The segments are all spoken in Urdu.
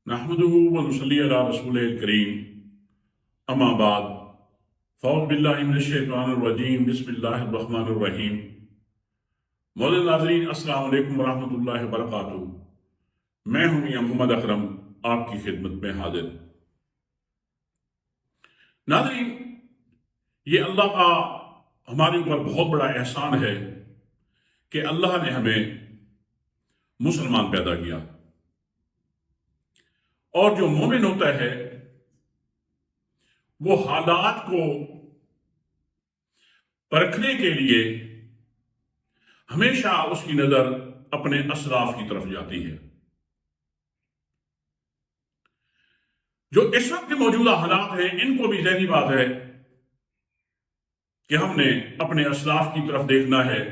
نحمده ونصلي على رسوله الكريم اما بعد فاعوذ باللہ من الشیطان الرجیم بسم اللہ الرحمن الرحیم معزز ناظرین السلام علیکم ورحمۃ اللہ وبرکاتہ۔ میں ہوں میاں محمد اکرم آپ کی خدمت میں حاضر۔ ناظرین، یہ اللہ کا ہمارے اوپر بہت بڑا احسان ہے کہ اللہ نے ہمیں مسلمان پیدا کیا، اور جو مومن ہوتا ہے وہ حالات کو پرکھنے کے لیے ہمیشہ اس کی نظر اپنے اسلاف کی طرف جاتی ہے۔ جو اس وقت کے موجودہ حالات ہیں ان کو بھی ظاہری بات ہے کہ ہم نے اپنے اسلاف کی طرف دیکھنا ہے،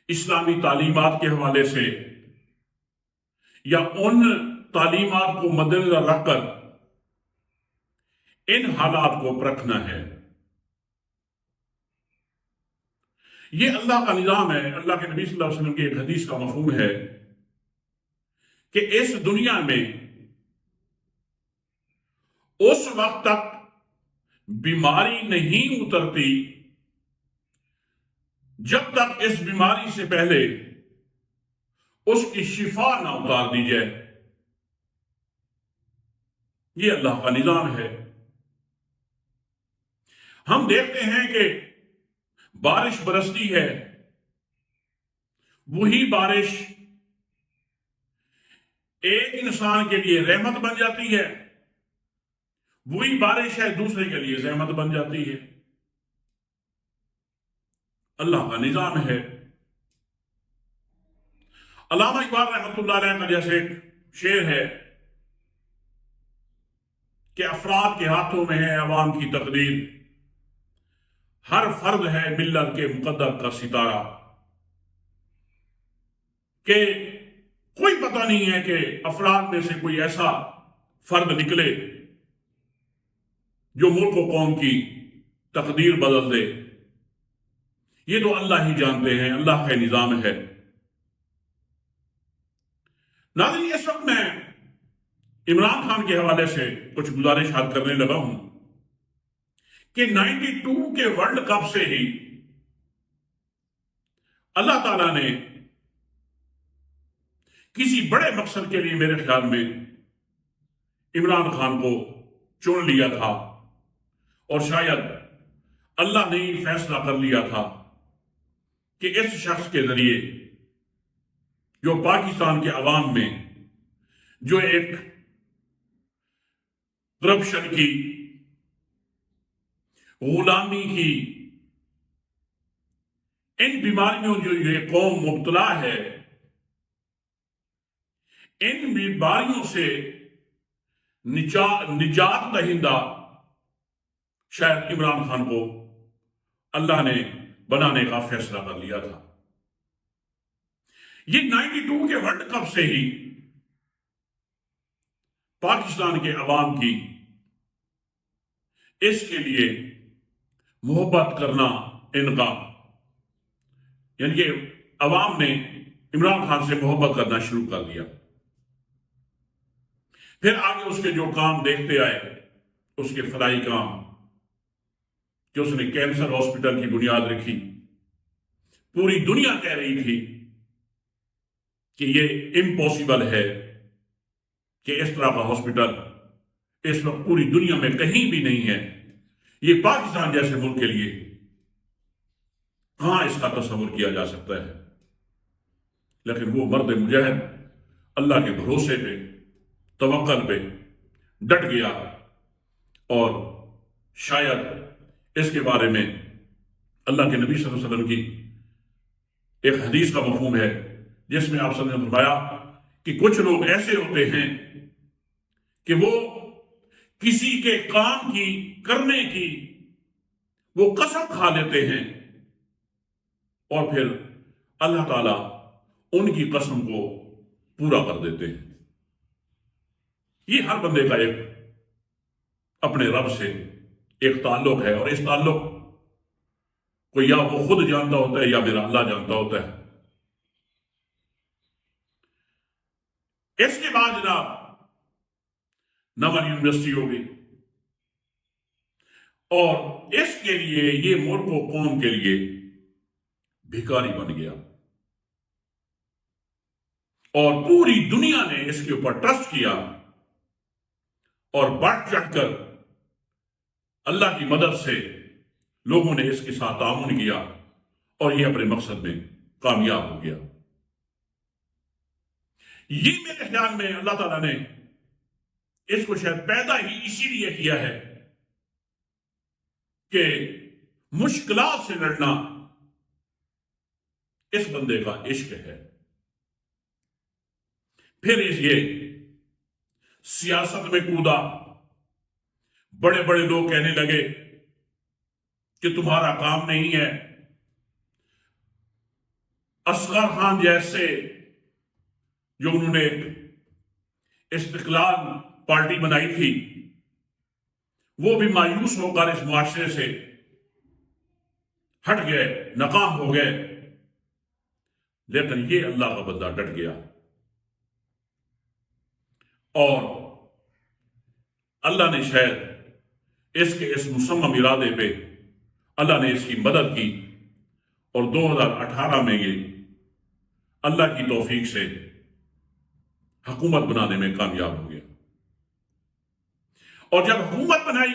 اسلامی تعلیمات کے حوالے سے یا ان تعلیمات کو مد نظر رکھ کر ان حالات کو پرکھنا ہے۔ یہ اللہ کا نظام ہے۔ اللہ کے نبی صلی اللہ علیہ وسلم کی ایک حدیث کا مفہوم ہے کہ اس دنیا میں اس وقت تک بیماری نہیں اترتی جب تک اس بیماری سے پہلے اس کی شفا نہ اتار دی جائے۔ یہ اللہ کا نظام ہے۔ ہم دیکھتے ہیں کہ بارش برستی ہے، وہی بارش ایک انسان کے لیے رحمت بن جاتی ہے، وہی بارش ہے دوسرے کے لیے زحمت بن جاتی ہے۔ اللہ کا نظام ہے۔ علامہ اقبال رحمۃ اللہ علیہ کا جیسے ایک شعر ہے کہ افراد کے ہاتھوں میں ہے عوام کی تقدیر، ہر فرد ہے ملت کے مقدر کا ستارہ، کہ کوئی پتہ نہیں ہے کہ افراد میں سے کوئی ایسا فرد نکلے جو ملک و قوم کی تقدیر بدل دے۔ یہ تو اللہ ہی جانتے ہیں، اللہ کا نظام ہے۔ ناظرین، اس وقت میں عمران خان کے حوالے سے کچھ گزارشات کرنے لگا ہوں کہ 92 کے ورلڈ کپ سے ہی اللہ تعالیٰ نے کسی بڑے مقصد کے لیے میرے خیال میں عمران خان کو چن لیا تھا، اور شاید اللہ نے یہ فیصلہ کر لیا تھا کہ اس شخص کے ذریعے جو پاکستان کے عوام میں جو ایک کرپشن کی، غلامی کی، ان بیماریوں جو یہ قوم مبتلا ہے، ان بیماریوں سے نجات دہندہ شاید عمران خان کو اللہ نے بنانے کا فیصلہ کر لیا تھا۔ یہ 92 کے ورلڈ کپ سے ہی پاکستان کے عوام کی اس کے لیے محبت کرنا، ان کا یعنی کہ عوام نے عمران خان سے محبت کرنا شروع کر دیا۔ پھر آگے اس کے جو کام دیکھتے آئے، اس کے فلاحی کام کہ اس نے کینسر ہاسپٹل کی بنیاد رکھی۔ پوری دنیا کہہ رہی تھی کہ یہ امپاسبل ہے کہ اس طرح کا ہاسپٹل اس وقت پوری دنیا میں کہیں بھی نہیں ہے، یہ پاکستان جیسے ملک کے لیے کہاں اس کا تصور کیا جا سکتا ہے۔ لیکن وہ مرد مجاہد اللہ کے بھروسے پہ، توکل پہ ڈٹ گیا، اور شاید اس کے بارے میں اللہ کے نبی صلی اللہ علیہ وسلم کی ایک حدیث کا مفہوم ہے جس میں آپ صلی اللہ علیہ وسلم نے فرمایا کہ کچھ لوگ ایسے ہوتے ہیں کہ وہ کسی کے کام کی کرنے کی وہ قسم کھا لیتے ہیں، اور پھر اللہ تعالیٰ ان کی قسم کو پورا کر دیتے ہیں۔ یہ ہر بندے کا ایک اپنے رب سے ایک تعلق ہے، اور اس تعلق کو یا وہ خود جانتا ہوتا ہے یا میرا اللہ جانتا ہوتا ہے۔ اس کے بعد جناب نمن یونیورسٹی ہو گئی، اور اس کے لیے یہ ملک و قوم کے لیے بھکاری بن گیا، اور پوری دنیا نے اس کے اوپر ٹرسٹ کیا اور بڑھ چڑھ کر اللہ کی مدد سے لوگوں نے اس کے ساتھ تعاون کیا اور یہ اپنے مقصد میں کامیاب ہو گیا۔ یہ میرے خیال میں اللہ تعالیٰ نے اس کو شاید پیدا ہی اسی لیے کیا ہے کہ مشکلات سے لڑنا اس بندے کا عشق ہے۔ پھر یہ سیاست میں کودا، بڑے بڑے لوگ کہنے لگے کہ تمہارا کام نہیں ہے۔ اصغر خان جیسے جو انہوں نے استقلال پارٹی بنائی تھی، وہ بھی مایوس ہو کر اس معاشرے سے ہٹ گئے، ناکام ہو گئے، لیکن یہ اللہ کا بندہ ڈٹ گیا اور اللہ نے شاید اس کے اس مصمم ارادے پہ اللہ نے اس کی مدد کی، اور 2018 میں یہ اللہ کی توفیق سے حکومت بنانے میں کامیاب ہو گیا۔ اور جب حکومت بنائی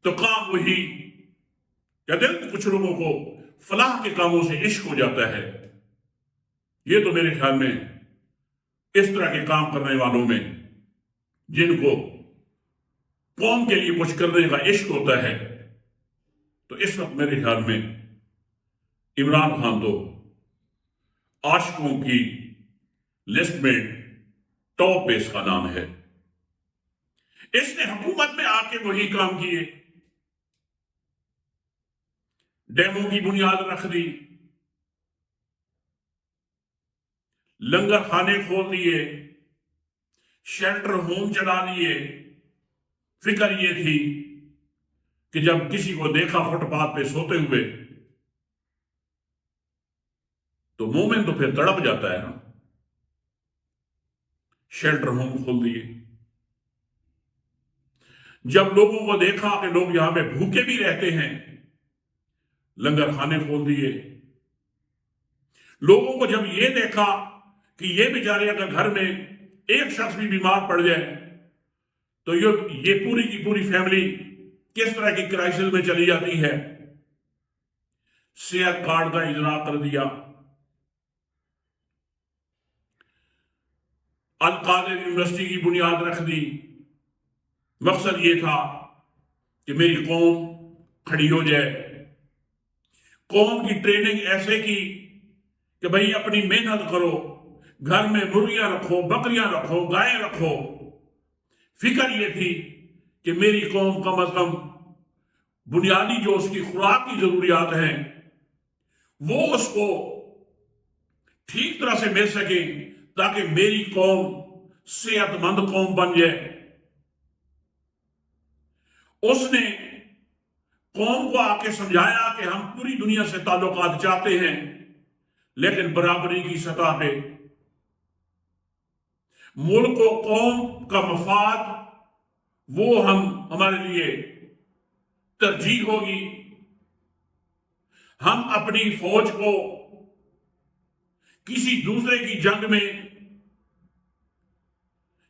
تو کام وہی، کہتے ہیں کچھ لوگوں کو فلاح کے کاموں سے عشق ہو جاتا ہے، یہ تو میرے خیال میں اس طرح کے کام کرنے والوں میں جن کو قوم کے لیے کچھ کرنے کا عشق ہوتا ہے، تو اس وقت میرے خیال میں عمران خان تو عاشقوں کی لسٹ میں ٹاپ پہ اس کا نام ہے۔ اس نے حکومت میں آ کے وہی کام کیے، ڈیموں کی بنیاد رکھ دی، لنگر خانے کھول دیے، شیلٹر ہوم چلا دیے۔ فکر یہ تھی کہ جب کسی کو دیکھا فٹ پاتھ پہ سوتے ہوئے تو مومن تو پھر تڑپ جاتا ہے نا، شیلٹر ہوم کھول دیے۔ جب لوگوں کو دیکھا کہ لوگ یہاں پہ بھوکے بھی رہتے ہیں، لنگر خانے کھول دیے۔ لوگوں کو جب یہ دیکھا کہ یہ بیچارے اگر گھر میں ایک شخص بھی بیمار پڑ جائے تو یہ پوری کی پوری فیملی کس طرح کی کرائسس میں چلی جاتی ہے، صحت کارڈ کا اجراء کر دیا۔ القادر یونیورسٹی کی بنیاد رکھ دی۔ مقصد یہ تھا کہ میری قوم کھڑی ہو جائے۔ قوم کی ٹریننگ ایسے کی کہ بھئی اپنی محنت کرو، گھر میں مرغیاں رکھو، بکریاں رکھو، گائیں رکھو۔ فکر یہ تھی کہ میری قوم کم از کم بنیادی جو اس کی خوراک کی ضروریات ہیں وہ اس کو ٹھیک طرح سے مل سکے، تاکہ میری قوم صحت مند قوم بن جائے۔ اس نے قوم کو آ کے سمجھایا کہ ہم پوری دنیا سے تعلقات چاہتے ہیں، لیکن برابری کی سطح پہ ملک و قوم کا مفاد وہ ہمارے لیے ترجیح ہوگی۔ ہم اپنی فوج کو کسی دوسرے کی جنگ میں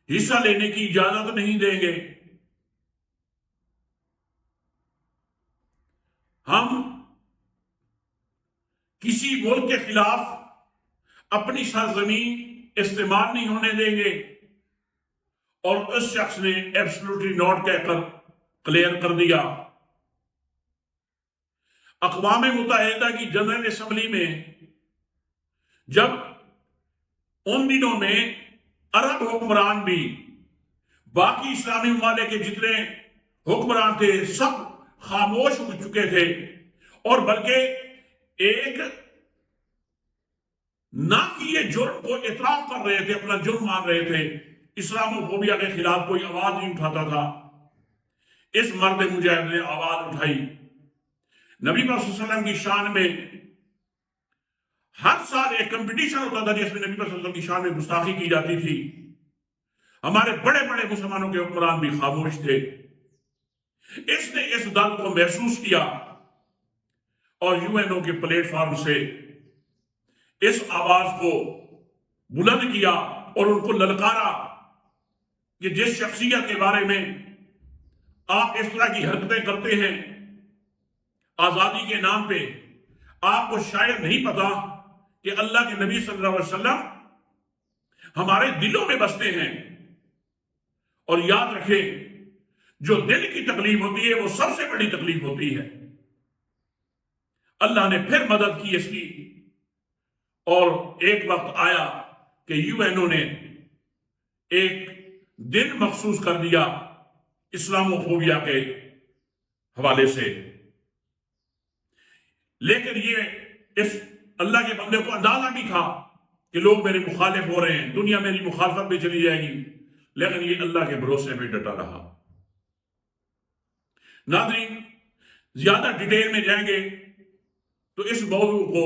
حصہ لینے کی اجازت نہیں دیں گے۔ ہم کسی ملک کے خلاف اپنی سرزمین استعمال نہیں ہونے دیں گے۔ اور اس شخص نے ایبسلوٹلی ناٹ کہہ کر کلیئر کر دیا۔ اقوام متحدہ کی جنرل اسمبلی میں جب ان دنوں میں عرب حکمران بھی باقی اسلامی ممالک کے جتنے حکمران تھے سب خاموش ہو چکے تھے، اور بلکہ ایک نہ کہ یہ جرم کو اعتراف کر رہے تھے، اپنا جرم مان رہے تھے۔ اسلام و فوبیا کے خلاف کوئی آواز نہیں اٹھاتا تھا۔ اس مرد مجاہد نے آواز اٹھائی۔ نبی صلی اللہ علیہ وسلم کی شان میں ہر سال ایک کمپٹیشن ہوتا تھا جس میں نبی صلی اللہ علیہ وسلم کی شان میں گستاخی کی جاتی تھی. ہمارے بڑے بڑے مسلمانوں کے حکمران بھی خاموش تھے. اس نے اس درد کو محسوس کیا اور یو این او کے پلیٹ فارم سے اس آواز کو بلند کیا اور ان کو للکارا کہ جس شخصیت کے بارے میں آپ اس طرح کی حرکتیں کرتے ہیں آزادی کے نام پہ، آپ کو شاید نہیں پتا کہ اللہ کے نبی صلی اللہ علیہ وسلم ہمارے دلوں میں بستے ہیں. اور یاد رکھیں، جو دل کی تکلیف ہوتی ہے وہ سب سے بڑی تکلیف ہوتی ہے. اللہ نے پھر مدد کی اس کی، اور ایک وقت آیا کہ یو این او نے ایک دن مخصوص کر دیا اسلاموفوبیا کے حوالے سے. لیکن یہ اس اللہ کے بندے کو اندازہ بھی تھا کہ لوگ میرے مخالف ہو رہے ہیں، دنیا میری مخالفت میں چلی جائے گی، لیکن یہ اللہ کے بھروسے میں ڈٹا رہا. ناظرین، زیادہ ڈیٹیل میں جائیں گے تو اس موضوع کو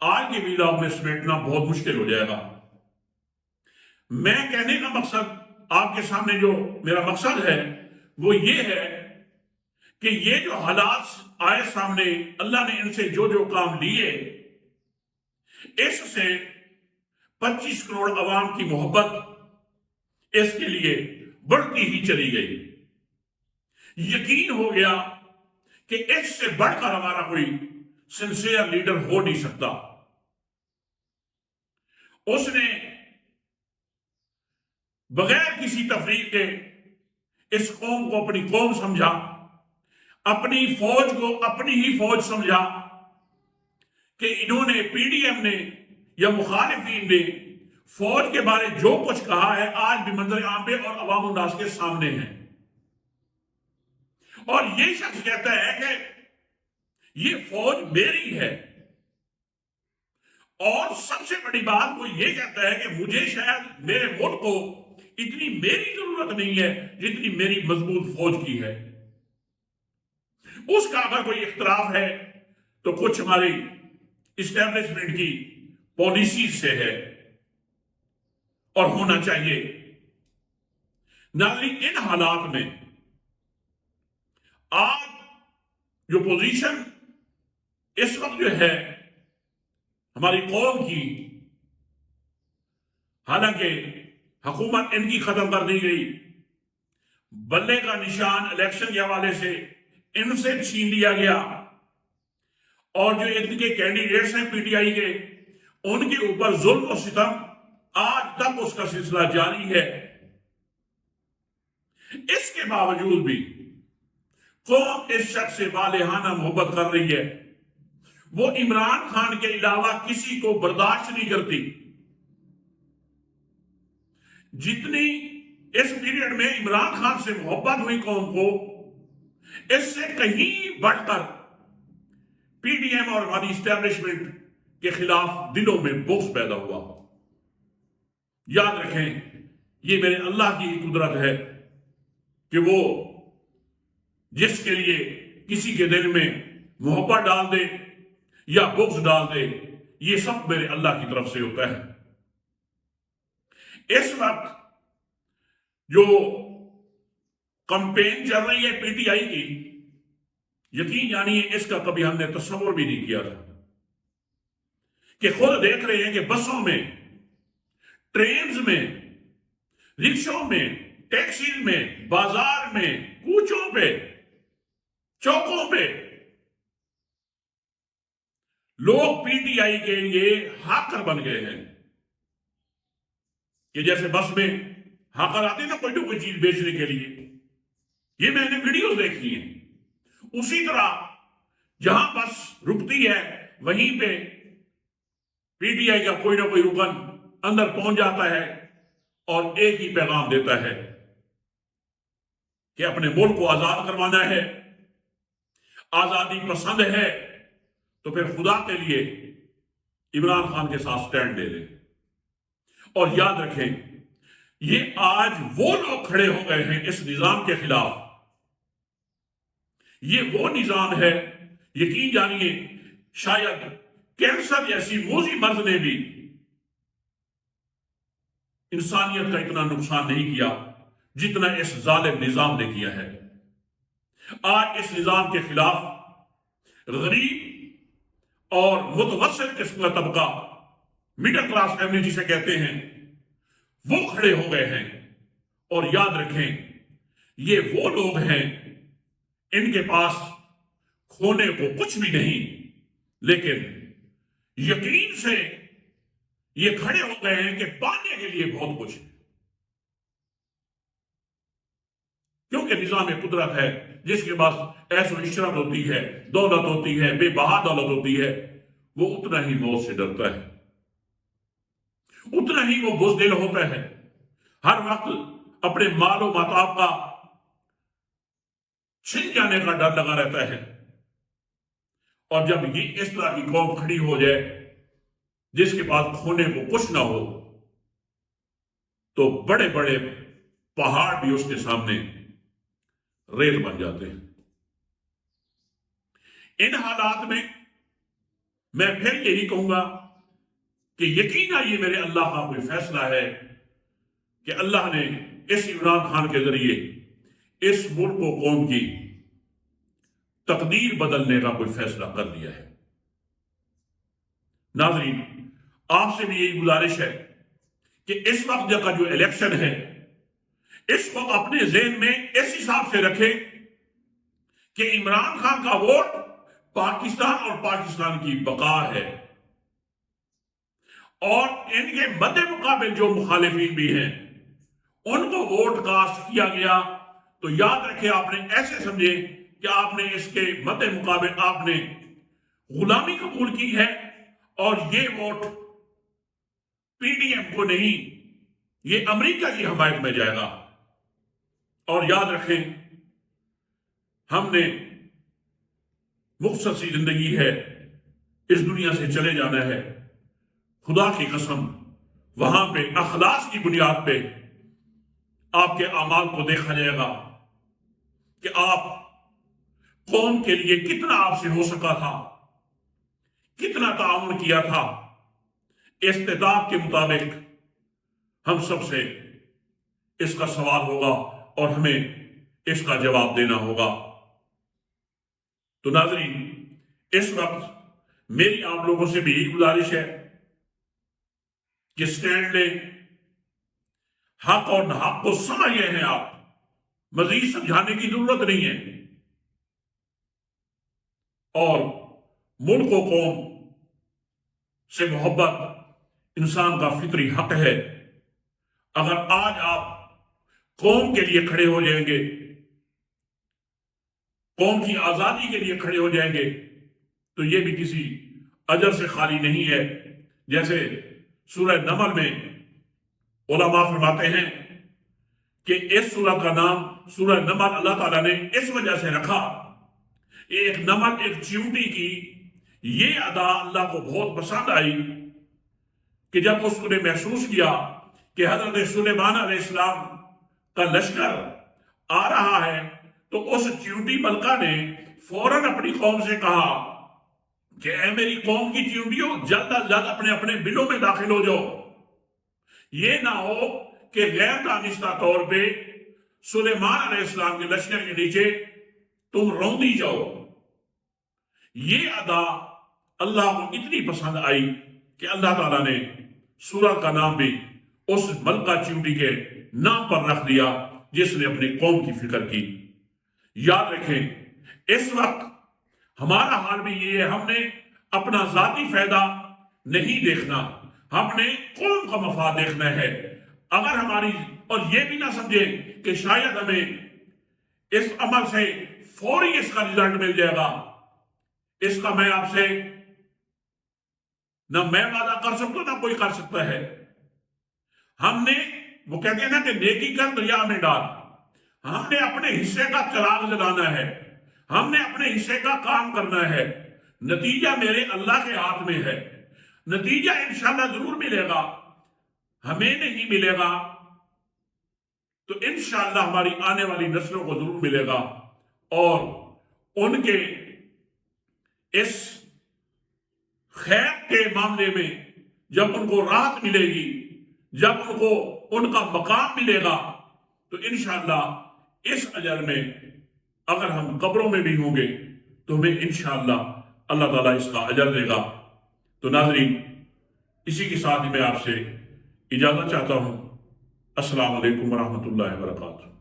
آج کے ویلاگ میں سمیٹنا بہت مشکل ہو جائے گا. میں کہنے کا مقصد، آپ کے سامنے جو میرا مقصد ہے وہ یہ ہے کہ یہ جو حالات آئے سامنے، اللہ نے ان سے جو جو کام لیے، اس سے 25 کروڑ عوام کی محبت اس کے لیے بڑھتی ہی چلی گئی. یقین ہو گیا کہ اس سے بڑھ کر ہمارا کوئی سنسیئر لیڈر ہو نہیں سکتا. اس نے بغیر کسی تفریق کے اس قوم کو اپنی قوم سمجھا، اپنی فوج کو اپنی ہی فوج سمجھا، کہ انہوں نے پی ڈی ایم نے یا مخالفین نے فوج کے بارے جو کچھ کہا ہے آج بھی منظر عام پہ اور عوام الناس کے سامنے ہے. اور یہ شخص کہتا ہے کہ یہ فوج میری ہے، اور سب سے بڑی بات وہ یہ کہتا ہے کہ مجھے شاید میرے ملک کو اتنی میری ضرورت نہیں ہے جتنی میری مضبوط فوج کی ہے. اس کا اگر کوئی اختلاف ہے تو کچھ ہماری اسٹیبلشمنٹ کی پالیسیز سے ہے اور ہونا چاہیے. ناظرین، ان حالات میں آج جو پوزیشن اس وقت جو ہے ہماری قوم کی، حالانکہ حکومت ان کی ختم کر دی گئی، بلے کا نشان الیکشن کے حوالے سے ان سے چھین لیا گیا، اور جو ان کے کینڈیڈیٹس ہیں پی ٹی آئی کے، ان کے اوپر ظلم و ستم آج تک اس کا سلسلہ جاری ہے. اس کے باوجود بھی قوم اس شخص سے والہانہ محبت کر رہی ہے. وہ عمران خان کے علاوہ کسی کو برداشت نہیں کرتی. جتنی اس پیریڈ میں عمران خان سے محبت ہوئی قوم کو، اس سے کہیں بڑھ کر پی ڈی ایم اور ہماری اسٹیبلشمنٹ کے خلاف دلوں میں بغض پیدا ہوا. یاد رکھیں، یہ میرے اللہ کی قدرت ہے کہ وہ جس کے لیے کسی کے دل میں محبت ڈال دے یا بغض ڈال دے، یہ سب میرے اللہ کی طرف سے ہوتا ہے. اس وقت جو کمپین چل رہی ہے پی ٹی آئی کی، یقین جانیے اس کا کبھی ہم نے تصور بھی نہیں کیا تھا. کہ خود دیکھ رہے ہیں کہ بسوں میں، ٹرینز میں، رکشوں میں، ٹیکسیز میں، بازار میں، کوچوں پہ، چوکوں پہ لوگ پی ٹی آئی کے لیے ہاکر بن گئے ہیں. کہ جیسے بس میں ہاکر آتے نا کوئی چیز بیچنے کے لیے، یہ میں نے ویڈیوز دیکھی ہیں. اسی طرح جہاں بس رکتی ہے وہیں پہ پی ٹی آئی کا کوئی نہ کوئی رکن اندر پہنچ جاتا ہے اور ایک ہی پیغام دیتا ہے کہ اپنے ملک کو آزاد کروانا ہے، آزادی پسند ہے تو پھر خدا کے لیے عمران خان کے ساتھ سٹینڈ لے لیں. اور یاد رکھیں، یہ آج وہ لوگ کھڑے ہو گئے ہیں اس نظام کے خلاف. یہ وہ نظام ہے، یقین جانیے شاید کینسر جیسی موذی مرض نے بھی انسانیت کا اتنا نقصان نہیں کیا جتنا اس ظالم نظام نے کیا ہے۔ آج اس نظام کے خلاف غریب اور متوسط قسم کا طبقہ، مڈل کلاس فیملی جسے کہتے ہیں، وہ کھڑے ہو گئے ہیں۔ اور یاد رکھیں، یہ وہ لوگ ہیں ان کے پاس کھونے کو کچھ بھی نہیں، لیکن یقین سے یہ کھڑے ہو گئے ہیں کہ پانے کے لیے بہت کچھ ہے، کیونکہ نظام قدرت ہے جس کے پاس ایش و عشرت ہوتی ہے، دولت ہوتی ہے، بے بہا دولت ہوتی ہے، وہ اتنا ہی موت سے ڈرتا ہے، اتنا ہی وہ بزدل ہوتا ہے، ہر وقت اپنے مال و متاع کا چھن جانے کا ڈر لگا رہتا ہے۔ اور جب یہ اس طرح کی قوم کھڑی ہو جائے جس کے پاس کھونے کو کچھ نہ ہو، تو بڑے بڑے پہاڑ بھی اس کے سامنے ریت بن جاتے ہیں۔ ان حالات میں میں پھر یہی کہوں گا کہ یقینا یہ میرے اللہ کا کوئی فیصلہ ہے کہ اللہ نے اس عمران خان کے ذریعے اس ملک و قوم کی تقدیر بدلنے کا کوئی فیصلہ کر لیا ہے۔ ناظرین، آپ سے بھی یہی گزارش ہے کہ اس وقت کا جو الیکشن ہے، اس کو اپنے ذہن میں اس حساب سے رکھیں کہ عمران خان کا ووٹ پاکستان اور پاکستان کی بقا ہے، اور ان کے مد مقابل جو مخالفین بھی ہیں ان کو ووٹ کاسٹ کیا گیا تو یاد رکھیں، آپ نے ایسے سمجھے کہ آپ نے اس کے مد مقابل آپ نے غلامی قبول کی ہے، اور یہ ووٹ پی ڈی ایم کو نہیں، یہ امریکہ کی حمایت میں جائے گا۔ اور یاد رکھیں، ہم نے مختصر سی زندگی ہے، اس دنیا سے چلے جانا ہے۔ خدا کی قسم، وہاں پہ اخلاص کی بنیاد پہ آپ کے اعمال کو دیکھا جائے گا کہ آپ قوم کے لیے کتنا آپ سے ہو سکا تھا، کتنا تعاون کیا تھا۔ استطاعت کے مطابق ہم سب سے اس کا سوال ہوگا اور ہمیں اس کا جواب دینا ہوگا۔ تو ناظرین، اس وقت میری آپ لوگوں سے بھی یہی گزارش ہے کہ سٹینڈ لیں، حق اور ناحق کو سمجھ گئے ہیں آپ، مزید سمجھانے کی ضرورت نہیں ہے، اور ملک و قوم سے محبت انسان کا فطری حق ہے۔ اگر آج آپ قوم کے لیے کھڑے ہو جائیں گے، قوم کی آزادی کے لیے کھڑے ہو جائیں گے، تو یہ بھی کسی اجر سے خالی نہیں ہے۔ جیسے سورہ نمل میں علماء فرماتے ہیں کہ اس سورہ کا نام سورہ نمل اللہ تعالیٰ نے اس وجہ سے رکھا، ایک نمل، ایک چیونٹی کی یہ ادا اللہ کو بہت پسند آئی کہ جب اس نے محسوس کیا کہ حضرت سلیمان علیہ السلام کا لشکر آ رہا ہے، تو اس چیونٹی ملکہ نے فوراً اپنی قوم سے کہا کہ اے میری قوم کی چیونٹیوں، جلد از جلد اپنے اپنے بلوں میں داخل ہو جاؤ، یہ نہ ہو کہ غیر دانستہ طور پہ سلیمان علیہ السلام کے لشکر کے نیچے تم روندی جاؤ۔ یہ ادا اللہ کو اتنی پسند آئی کہ اللہ تعالیٰ نے سورہ کا نام بھی اس ملکہ چیونٹی کے نام پر رکھ دیا جس نے اپنی قوم کی فکر کی۔ یاد رکھیں، اس وقت ہمارا حال بھی یہ ہے، ہم نے اپنا ذاتی فائدہ نہیں دیکھنا، ہم نے قوم کا مفاد دیکھنا ہے۔ اگر ہماری، اور یہ بھی نہ سمجھیں کہ شاید ہمیں اس عمل سے فوری اس کا رزلٹ مل جائے گا، اس کا میں آپ سے نہ میں وعدہ کر سکتا نہ کوئی کر سکتا ہے۔ ہم نے، وہ کہتے ہیں نا کہ نیکی کر دریا میں ڈال، ہم نے اپنے حصے کا چراغ جلانا ہے، ہم نے اپنے حصے کا کام کرنا ہے۔ نتیجہ میرے اللہ کے ہاتھ میں ہے، نتیجہ انشاءاللہ ضرور ملے گا، ہمیں نہیں ملے گا تو انشاءاللہ ہماری آنے والی نسلوں کو ضرور ملے گا، اور ان کے اس خیر کے معاملے میں جب ان کو راحت ملے گی، جب ان کو ان کا مقام ملے گا، تو انشاءاللہ اس اجر میں اگر ہم قبروں میں بھی ہوں گے تو ہمیں انشاءاللہ اللہ تعالیٰ اس کا اجر دے گا۔ تو ناظرین، اسی کے ساتھ ہی میں آپ سے اجازت چاہتا ہوں۔ السلام علیکم ورحمۃ اللہ وبرکاتہ۔